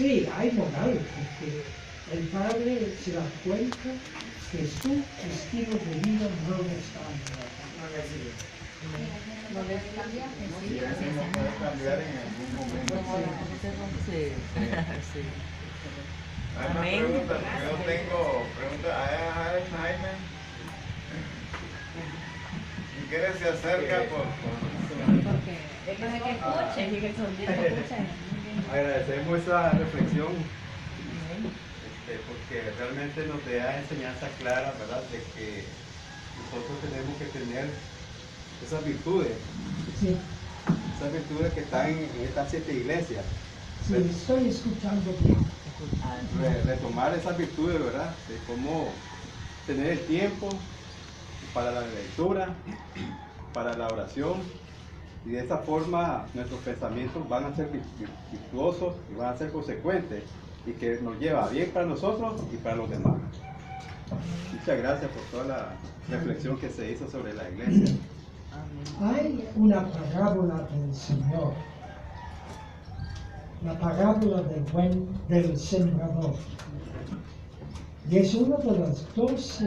Sí, hay moral, porque el padre se da cuenta que su estilo de vida no está bien. No les cambia. Sí, eso no puede cambiar en algún momento. Sí. Sí. Hay una Amén. pregunta, porque yo tengo pregunta a Jaime. Si quieres se acerca Porque es para que escuchen y que escuchen. Agradecemos esa reflexión, porque realmente nos da enseñanza clara, ¿verdad?, de que nosotros tenemos que tener esas virtudes, Sí, esas virtudes que están en estas 7 iglesias. sí, estoy escuchando bien. Retomar esas virtudes, ¿verdad?, de cómo tener el tiempo para la lectura, para la oración, y de esa forma nuestros pensamientos van a ser virtuosos y van a ser consecuentes, y que nos lleva bien para nosotros y para los demás. Muchas gracias por toda la reflexión que se hizo sobre la iglesia. Hay una parábola del Señor, la parábola del sembrador. Y es una de las 2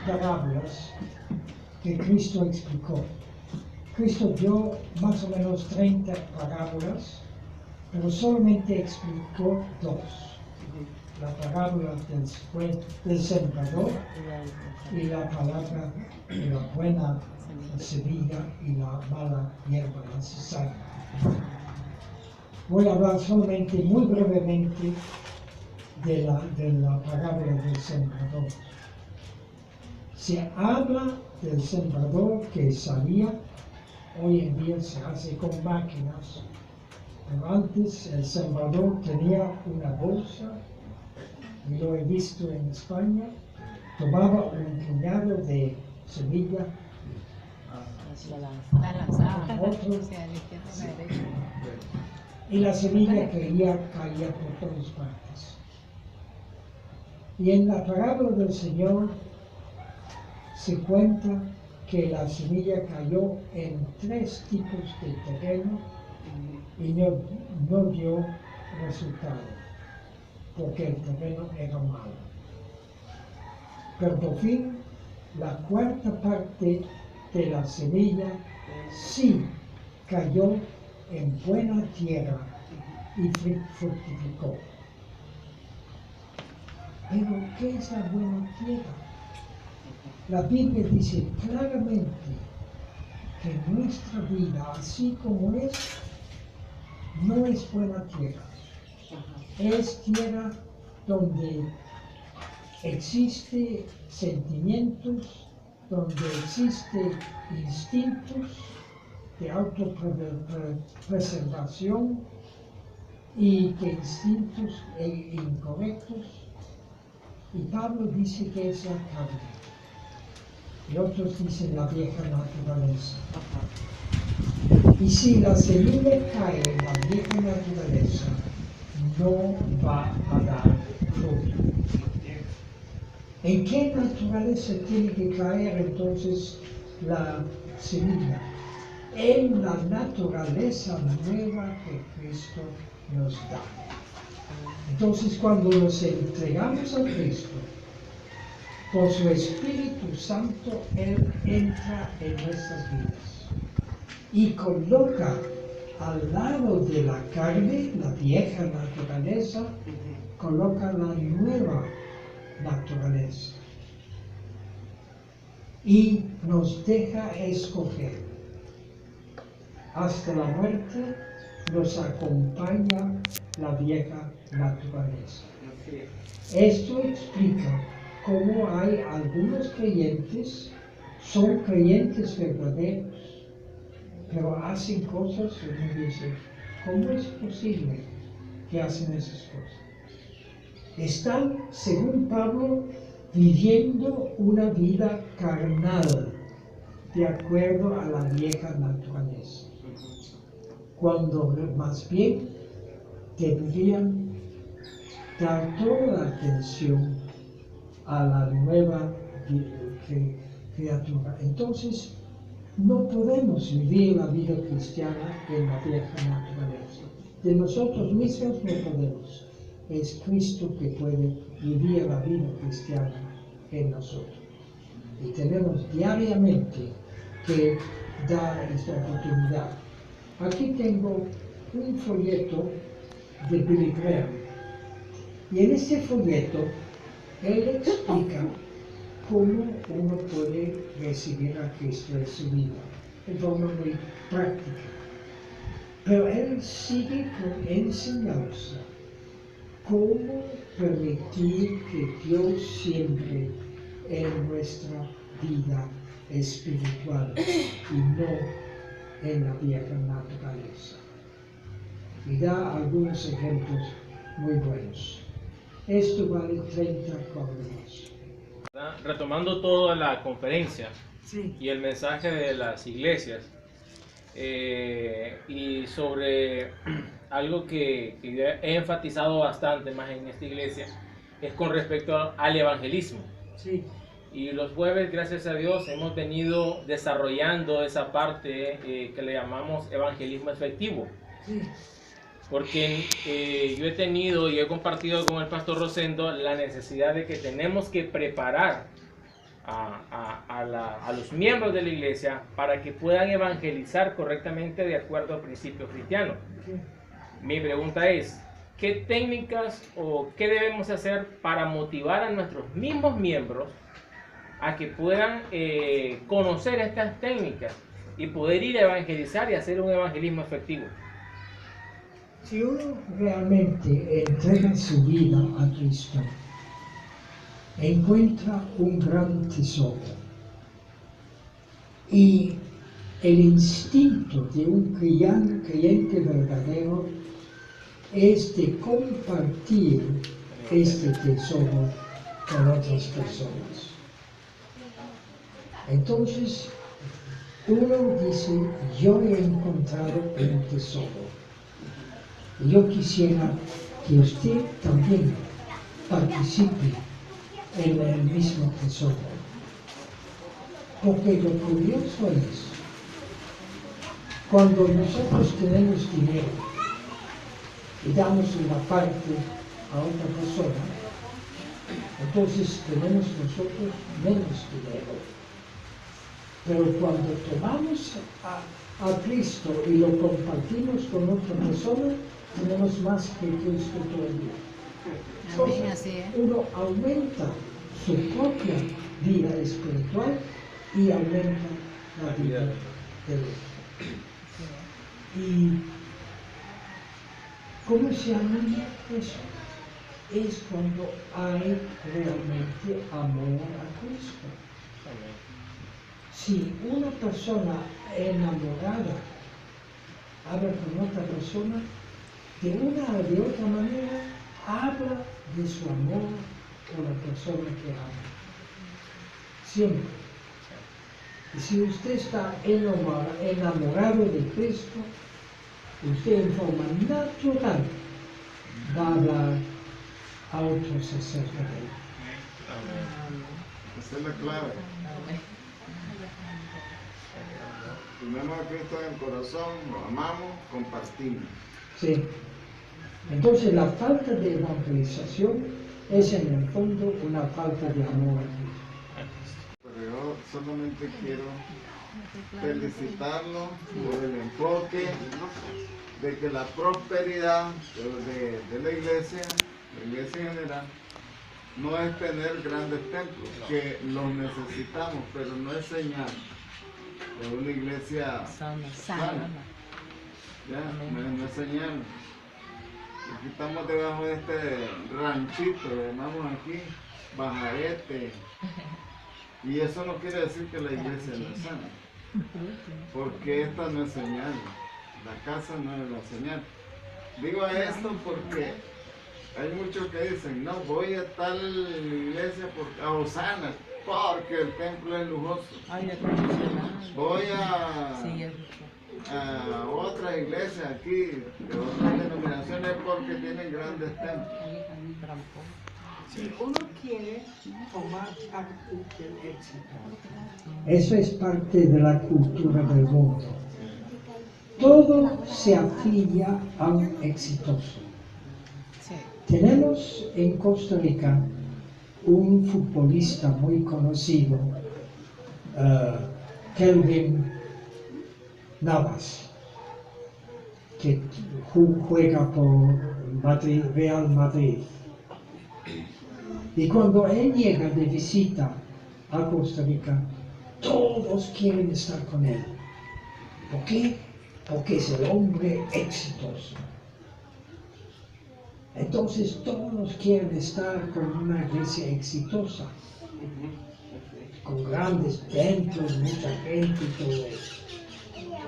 parábolas que Cristo explicó. Cristo dio más o menos 30 parábolas, pero solamente explicó 2. La parábola del sembrador y la palabra de la buena semilla y la mala hierba, la cizaña. Voy a hablar solamente muy brevemente de la parábola del sembrador. Se habla del sembrador que salía, hoy en día se hace con máquinas, pero antes el sembrador tenía una bolsa, y lo he visto en España, tomaba un puñado de semilla, La lanzada. otro, O sea, a la izquierda, a la derecha. y la semilla caía por todas partes. Y en la parábola del Señor se cuenta que la semilla cayó en 3 tipos de terreno y no dio resultado, porque el terreno era malo. Pero por fin, la 4ª parte de la semilla sí cayó en buena tierra y fructificó. Pero, ¿qué es la buena tierra? La Biblia dice claramente que nuestra vida, así como es, no es buena tierra. Es tierra donde existen sentimientos, donde existen instintos de autopreservación y que instintos incorrectos. Y Pablo dice que es la carne. Y otros dicen la vieja naturaleza. Y si la semilla cae en la vieja naturaleza, no va a dar fruto. ¿En qué naturaleza tiene que caer entonces la semilla? En la naturaleza nueva que Cristo nos da. Entonces, cuando nos entregamos a Cristo, por su Espíritu Santo, Él entra en nuestras vidas y coloca al lado de la carne, la vieja naturaleza, coloca la nueva naturaleza y nos deja escoger. Hasta la muerte nos acompaña la vieja naturaleza. Esto explica cómo hay algunos creyentes, son creyentes verdaderos, pero hacen cosas y uno dice, ¿cómo es posible que hacen esas cosas? Están, según Pablo, viviendo una vida carnal, de acuerdo a la vieja naturaleza, cuando más bien deberían dar toda la atención a la nueva criatura. Entonces, no podemos vivir la vida cristiana en la vieja naturaleza. De nosotros mismos no podemos. es Cristo que puede vivir la vida cristiana en nosotros. Y tenemos diariamente que dar esta oportunidad. Aquí tengo un folleto de Billy Graham. Y en este folleto, él explica cómo uno puede recibir a Cristo en su vida, de forma muy práctica. Pero él sigue con enseñanza cómo permitir que Dios siembre en nuestra vida espiritual y no en la vieja naturaleza. Y da algunos ejemplos muy buenos. Esto vale 30 córdobas. Retomando toda la conferencia Sí. y el mensaje de las iglesias, y sobre algo que he enfatizado bastante más en esta iglesia, es con respecto al evangelismo. Sí. Y los jueves, gracias a Dios, hemos venido desarrollando esa parte que le llamamos evangelismo efectivo. Sí. Porque yo he tenido y he compartido con el pastor Rosendo la necesidad de que tenemos que preparar a los miembros de la iglesia para que puedan evangelizar correctamente de acuerdo al principio cristiano. Sí. Mi pregunta es, ¿qué técnicas o qué debemos hacer para motivar a nuestros mismos miembros a que puedan conocer estas técnicas y poder ir a evangelizar y hacer un evangelismo efectivo? Si uno realmente entrega su vida a Cristo, encuentra un gran tesoro. Y el instinto de un creyente verdadero es de compartir este tesoro con otras personas. Entonces, uno dice, yo he encontrado un tesoro. Y yo quisiera que usted también participe en el mismo tesoro. Porque lo curioso es, cuando nosotros tenemos dinero y damos una parte a otra persona, entonces tenemos nosotros menos dinero. Pero cuando tomamos a Cristo y lo compartimos con otra persona, tenemos más que Cristo todavía. Amén, así es. Uno aumenta su propia vida espiritual y aumenta la vida del otro. ¿Y cómo se aumenta eso? Es cuando hay realmente amor a Cristo. Si una persona enamorada habla con otra persona, de una o de otra manera habla de su amor por la persona que ama. Siempre. Y si usted está enamorado de Cristo, usted en forma natural va a hablar a otros acerca de él. Esa es la clave. Tenemos a Cristo en el corazón, lo amamos, compartimos. Sí. Entonces la falta de evangelización es en el fondo una falta de amor a Cristo. Pero yo solamente quiero felicitarlo por el enfoque de que la prosperidad de la iglesia en general, no es tener grandes templos, que los necesitamos, pero no es señal de una iglesia Sana. sana. ¿Ya? No es señal. Aquí estamos debajo de este ranchito, lo llamamos aquí Bajarete. Y eso no quiere decir que la iglesia no es sana, porque esta no es señal, la casa no es la señal. Digo esto porque hay muchos que dicen, no, voy a tal iglesia a Osana, porque el templo es lujoso. Voy a otra iglesia aquí, de otras denominaciones, porque tienen grandes templos. Si uno quiere tomar parte del éxito, Eso es parte de la cultura del mundo. Todo se afilia a un exitoso. Sí. Tenemos en Costa Rica un futbolista muy conocido, Kelvin Navas, que juega por Real Madrid. Y cuando él llega de visita a Costa Rica, todos quieren estar con él. ¿Por qué? Porque es el hombre exitoso. Entonces todos quieren estar con una iglesia exitosa, con grandes templos, mucha gente y todo eso.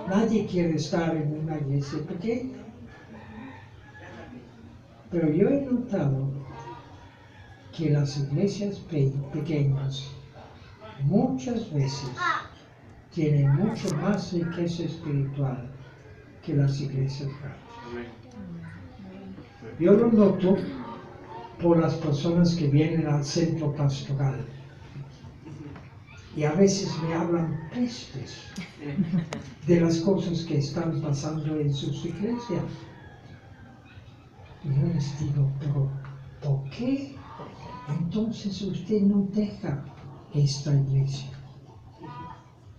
Nadie quiere estar en una iglesia pequeña. Pero yo he notado que las iglesias pequeñas muchas veces tienen mucho más riqueza espiritual que las iglesias grandes. Yo lo noto por las personas que vienen al centro pastoral y a veces me hablan pestes de las cosas que están pasando en sus iglesias. Y yo les digo, pero ¿por qué entonces usted no deja esta iglesia?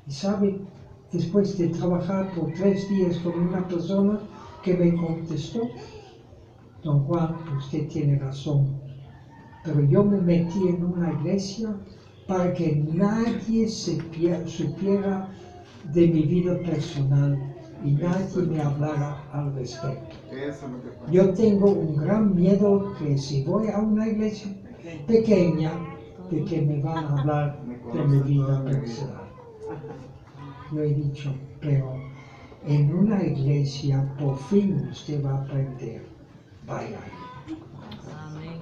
Y sabe, después de trabajar por 3 días con una persona que me contestó, don Juan, usted tiene razón, pero yo me metí en una iglesia para que nadie supiera de mi vida personal y nadie me hablara al respecto. Yo tengo un gran miedo que si voy a una iglesia pequeña, de que me van a hablar de mi vida personal. Yo he dicho, pero en una iglesia por fin usted va a aprender. Vaya. Amén.